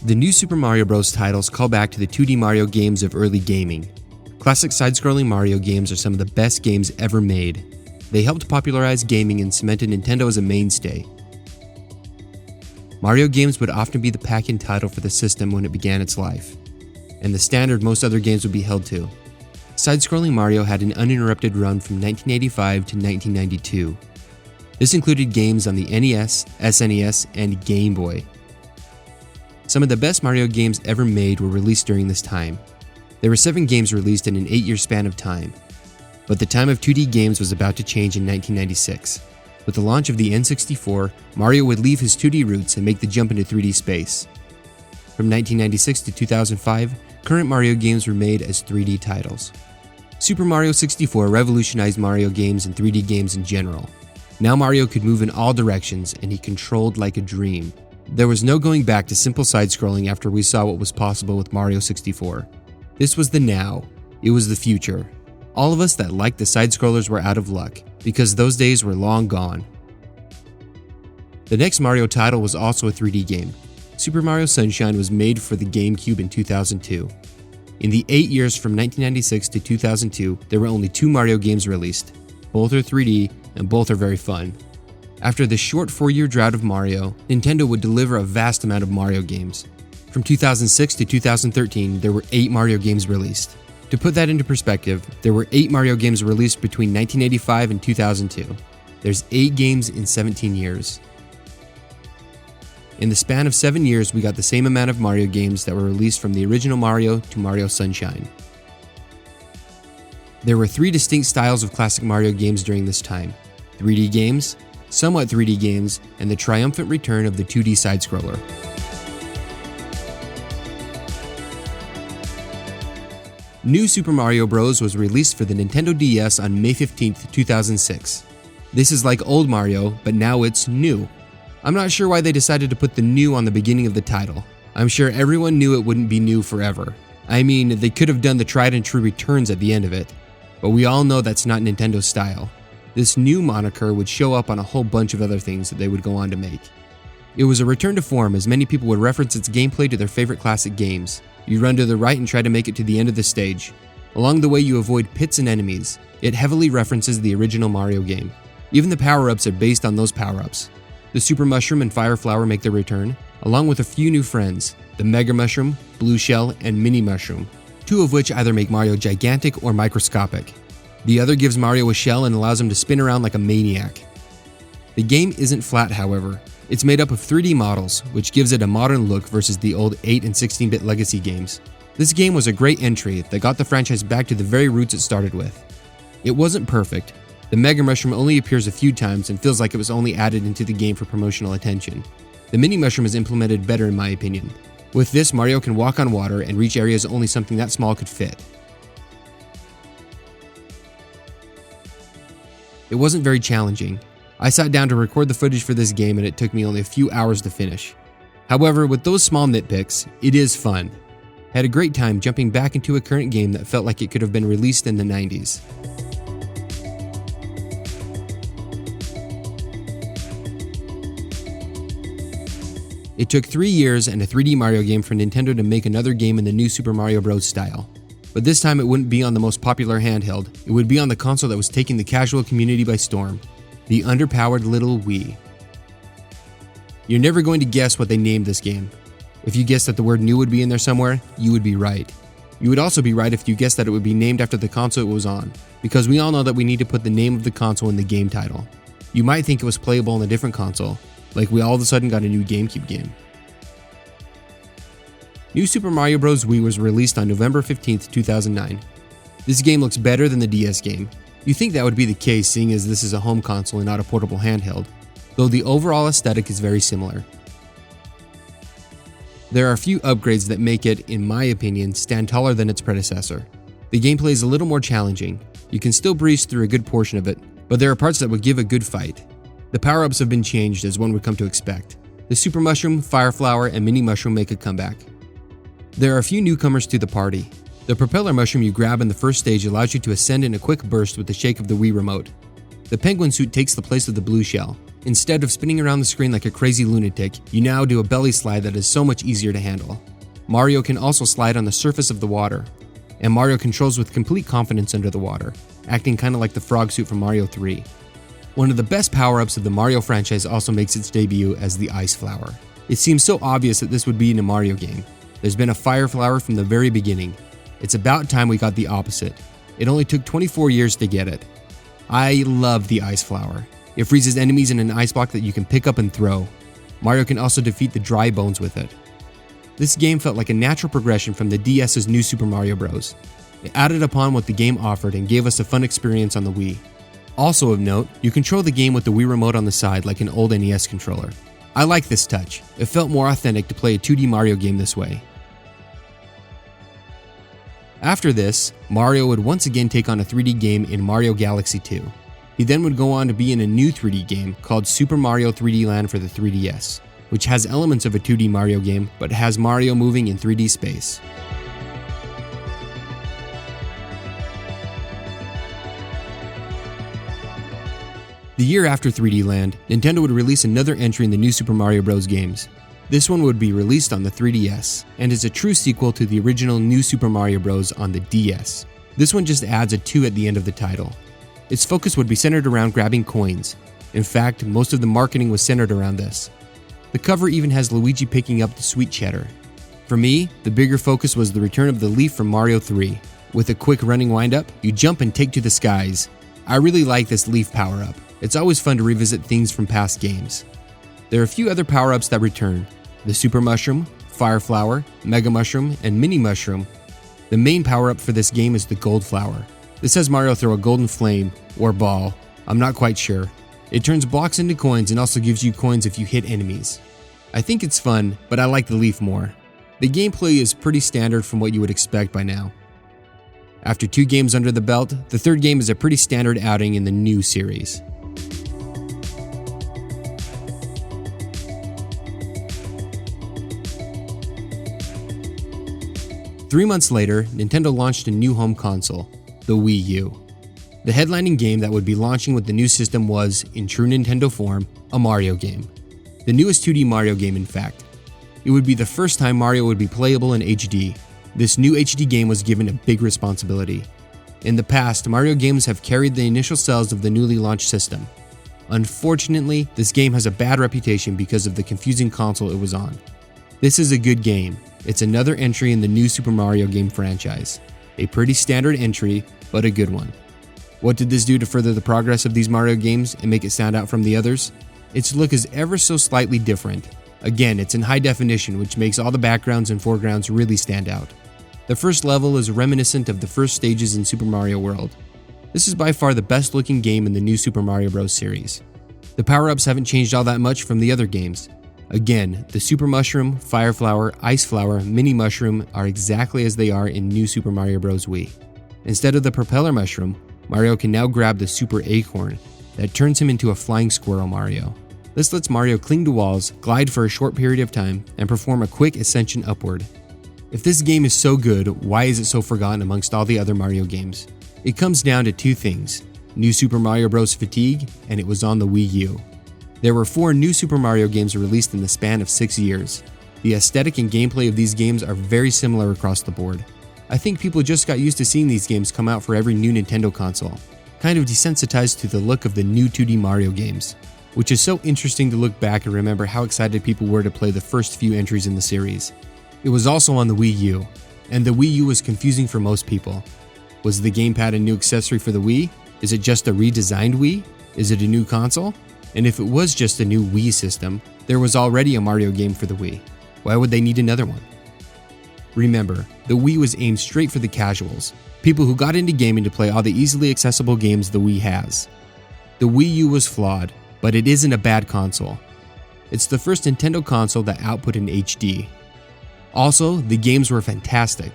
The new Super Mario Bros. Titles call back to the 2D Mario games of early gaming. Classic side-scrolling Mario games are some of the best games ever made. They helped popularize gaming and cemented Nintendo as a mainstay. Mario games would often be the pack-in title for the system when it began its life, and the standard most other games would be held to. Side-scrolling Mario had an uninterrupted run from 1985 to 1992. This included games on the NES, SNES, and Game Boy. Some of the best Mario games ever made were released during this time. There were 7 games released in an 8-year span of time. But the time of 2D games was about to change in 1996. With the launch of the N64, Mario would leave his 2D roots and make the jump into 3D space. From 1996 to 2005, current Mario games were made as 3D titles. Super Mario 64 revolutionized Mario games and 3D games in general. Now Mario could move in all directions, and he controlled like a dream. There was no going back to simple side-scrolling after we saw what was possible with Mario 64. This was the now. It was the future. All of us that liked the side-scrollers were out of luck, because those days were long gone. The next Mario title was also a 3D game. Super Mario Sunshine was made for the GameCube in 2002. In the 8 years from 1996 to 2002, there were only 2 Mario games released. Both are 3D, and both are very fun. After the short 4-year drought of Mario, Nintendo would deliver a vast amount of Mario games. From 2006 to 2013, there were 8 Mario games released. To put that into perspective, there were 8 Mario games released between 1985 and 2002. There's 8 games in 17 years. In the span of 7 years, we got the same amount of Mario games that were released from the original Mario to Mario Sunshine. There were 3 distinct styles of classic Mario games during this time: 3D games, somewhat 3D games, and the triumphant return of the 2D side-scroller. New Super Mario Bros. Was released for the Nintendo DS on May 15, 2006. This is like old Mario, but now it's new. I'm not sure why they decided to put the new on the beginning of the title. I'm sure everyone knew it wouldn't be new forever. I mean, they could have done the tried and true returns at the end of it, but we all know that's not Nintendo's style. This new moniker would show up on a whole bunch of other things that they would go on to make. It was a return to form, as many people would reference its gameplay to their favorite classic games. You run to the right and try to make it to the end of the stage. Along the way, you avoid pits and enemies. It heavily references the original Mario game. Even the power-ups are based on those power-ups. The Super Mushroom and Fire Flower make their return, along with a few new friends, the Mega Mushroom, Blue Shell, and Mini Mushroom, 2 of which either make Mario gigantic or microscopic. The other gives Mario a shell and allows him to spin around like a maniac. The game isn't flat, however. It's made up of 3D models, which gives it a modern look versus the old 8 and 16-bit legacy games. This game was a great entry that got the franchise back to the very roots it started with. It wasn't perfect. The Mega Mushroom only appears a few times and feels like it was only added into the game for promotional attention. The Mini Mushroom is implemented better in my opinion. With this, Mario can walk on water and reach areas only something that small could fit. It wasn't very challenging. I sat down to record the footage for this game and it took me only a few hours to finish. However, with those small nitpicks, it is fun. I had a great time jumping back into a current game that felt like it could have been released in the 90s. It took 3 years and a 3D Mario game for Nintendo to make another game in the new Super Mario Bros. Style. But this time it wouldn't be on the most popular handheld, it would be on the console that was taking the casual community by storm. The underpowered little Wii. You're never going to guess what they named this game. If you guessed that the word new would be in there somewhere, you would be right. You would also be right if you guessed that it would be named after the console it was on, because we all know that we need to put the name of the console in the game title. You might think it was playable on a different console, like we all of a sudden got a new GameCube game. New Super Mario Bros. Wii was released on November 15, 2009. This game looks better than the DS game. You think that would be the case seeing as this is a home console and not a portable handheld, though the overall aesthetic is very similar. There are a few upgrades that make it, in my opinion, stand taller than its predecessor. The gameplay is a little more challenging. You can still breeze through a good portion of it, but there are parts that would give a good fight. The power-ups have been changed as one would come to expect. The Super Mushroom, Fire Flower, and Mini Mushroom make a comeback. There are a few newcomers to the party. The Propeller Mushroom you grab in the first stage allows you to ascend in a quick burst with the shake of the Wii Remote. The Penguin Suit takes the place of the Blue Shell. Instead of spinning around the screen like a crazy lunatic, you now do a belly slide that is so much easier to handle. Mario can also slide on the surface of the water, and Mario controls with complete confidence under the water, acting kinda like the frog suit from Mario 3. One of the best power-ups of the Mario franchise also makes its debut as the Ice Flower. It seems so obvious that this would be in a Mario game. There's been a Fire Flower from the very beginning. It's about time we got the opposite. It only took 24 years to get it. I love the Ice Flower. It freezes enemies in an ice block that you can pick up and throw. Mario can also defeat the dry bones with it. This game felt like a natural progression from the DS's New Super Mario Bros. It added upon what the game offered and gave us a fun experience on the Wii. Also of note, you control the game with the Wii remote on the side like an old NES controller. I like this touch. It felt more authentic to play a 2D Mario game this way. After this, Mario would once again take on a 3D game in Mario Galaxy 2. He then would go on to be in a new 3D game called Super Mario 3D Land for the 3DS, which has elements of a 2D Mario game but has Mario moving in 3D space. The year after 3D Land, Nintendo would release another entry in the New Super Mario Bros. Games. This one would be released on the 3DS, and is a true sequel to the original New Super Mario Bros. On the DS. This one just adds a 2 at the end of the title. Its focus would be centered around grabbing coins. In fact, most of the marketing was centered around this. The cover even has Luigi picking up the sweet cheddar. For me, the bigger focus was the return of the leaf from Mario 3. With a quick running wind-up, you jump and take to the skies. I really like this leaf power-up. It's always fun to revisit things from past games. There are a few other power-ups that return: the Super Mushroom, Fire Flower, Mega Mushroom, and Mini Mushroom. The main power-up for this game is the Gold Flower. This has Mario throw a golden flame, or ball, I'm not quite sure. It turns blocks into coins and also gives you coins if you hit enemies. I think it's fun, but I like the leaf more. The gameplay is pretty standard from what you would expect by now. After 2 games under the belt, the third game is a pretty standard outing in the new series. Three months later, Nintendo launched a new home console, the Wii U. The headlining game that would be launching with the new system was, in true Nintendo form, a Mario game. The newest 2D Mario game, in fact. It would be the first time Mario would be playable in HD. This new HD game was given a big responsibility. In the past, Mario games have carried the initial cells of the newly launched system. Unfortunately, this game has a bad reputation because of the confusing console it was on. This is a good game. It's another entry in the new Super Mario game franchise. A pretty standard entry, but a good one. What did this do to further the progress of these Mario games and make it stand out from the others? Its look is ever so slightly different. Again, it's in high definition, which makes all the backgrounds and foregrounds really stand out. The first level is reminiscent of the first stages in Super Mario World. This is by far the best looking game in the new Super Mario Bros. Series. The power-ups haven't changed all that much from the other games. Again, the Super Mushroom, Fire Flower, Ice Flower, Mini Mushroom are exactly as they are in New Super Mario Bros. Wii. Instead of the Propeller Mushroom, Mario can now grab the Super Acorn that turns him into a flying squirrel Mario. This lets Mario cling to walls, glide for a short period of time, and perform a quick ascension upward. If this game is so good, why is it so forgotten amongst all the other Mario games? It comes down to 2 things: New Super Mario Bros. Fatigue, and it was on the Wii U. There were 4 new Super Mario games released in the span of 6 years. The aesthetic and gameplay of these games are very similar across the board. I think people just got used to seeing these games come out for every new Nintendo console, kind of desensitized to the look of the new 2D Mario games, which is so interesting to look back and remember how excited people were to play the first few entries in the series. It was also on the Wii U, and the Wii U was confusing for most people. Was the gamepad a new accessory for the Wii? Is it just a redesigned Wii? Is it a new console? And if it was just a new Wii system, there was already a Mario game for the Wii. Why would they need another one? Remember, the Wii was aimed straight for the casuals, people who got into gaming to play all the easily accessible games the Wii has. The Wii U was flawed, but it isn't a bad console. It's the first Nintendo console that output in HD. Also, the games were fantastic.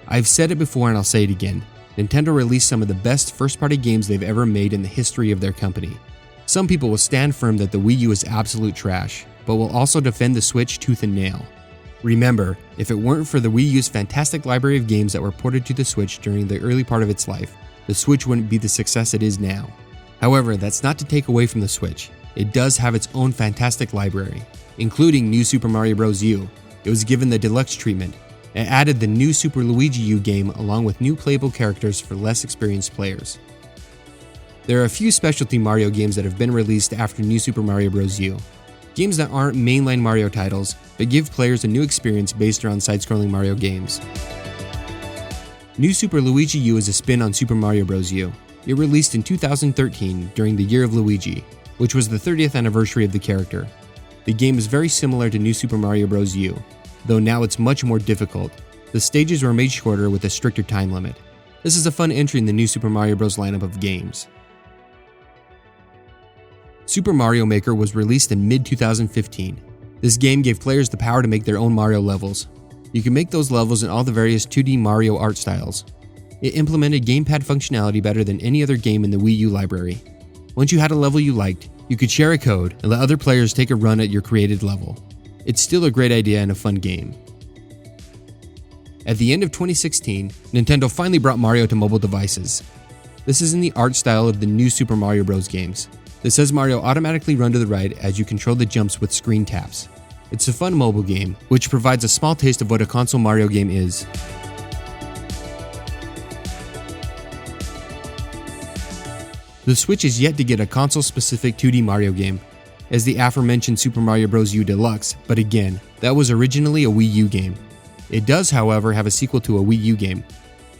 I've said it before and I'll say it again. Nintendo released some of the best first-party games they've ever made in the history of their company. Some people will stand firm that the Wii U is absolute trash, but will also defend the Switch tooth and nail. Remember, if it weren't for the Wii U's fantastic library of games that were ported to the Switch during the early part of its life, the Switch wouldn't be the success it is now. However, that's not to take away from the Switch. it does have its own fantastic library, including New Super Mario Bros. U. It was given the deluxe treatment. It added the new Super Luigi U game along with new playable characters for less experienced players. There are a few specialty Mario games that have been released after New Super Mario Bros. U. Games that aren't mainline Mario titles, but give players a new experience based around side-scrolling Mario games. New Super Luigi U is a spin on Super Mario Bros. U. It released in 2013 during the Year of Luigi, which was the 30th anniversary of the character. The game is very similar to New Super Mario Bros. U, though now it's much more difficult. The stages were made shorter with a stricter time limit. This is a fun entry in the New Super Mario Bros. Lineup of games. Super Mario Maker was released in mid-2015. This game gave players the power to make their own Mario levels. You can make those levels in all the various 2D Mario art styles. It implemented gamepad functionality better than any other game in the Wii U library. Once you had a level you liked, you could share a code and let other players take a run at your created level. It's still a great idea and a fun game. At the end of 2016, Nintendo finally brought Mario to mobile devices. This is in the art style of the new Super Mario Bros. Games. This has Mario automatically run to the right as you control the jumps with screen taps. It's a fun mobile game, which provides a small taste of what a console Mario game is. The Switch is yet to get a console-specific 2D Mario game, as the aforementioned Super Mario Bros. U Deluxe, but again, that was originally a Wii U game. It does, however, have a sequel to a Wii U game.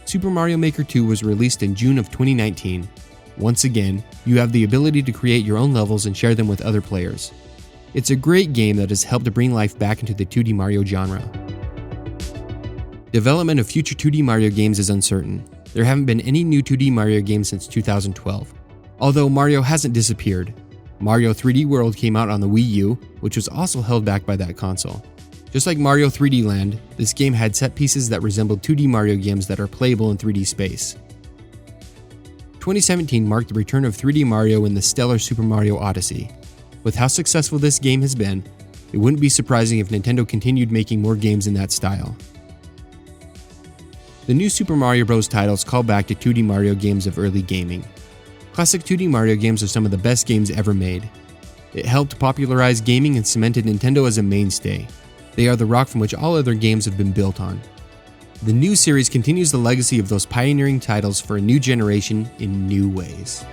Super Mario Maker 2 was released in June of 2019. Once again, you have the ability to create your own levels and share them with other players. It's a great game that has helped to bring life back into the 2D Mario genre. Development of future 2D Mario games is uncertain. There haven't been any new 2D Mario games since 2012. Although Mario hasn't disappeared. Mario 3D World came out on the Wii U, which was also held back by that console. Just like Mario 3D Land, this game had set pieces that resembled 2D Mario games that are playable in 3D space. 2017 marked the return of 3D Mario in the stellar Super Mario Odyssey. With how successful this game has been, it wouldn't be surprising if Nintendo continued making more games in that style. The new Super Mario Bros. Titles call back to 2D Mario games of early gaming. Classic 2D Mario games are some of the best games ever made. It helped popularize gaming and cemented Nintendo as a mainstay. They are the rock from which all other games have been built on. The new series continues the legacy of those pioneering titles for a new generation in new ways.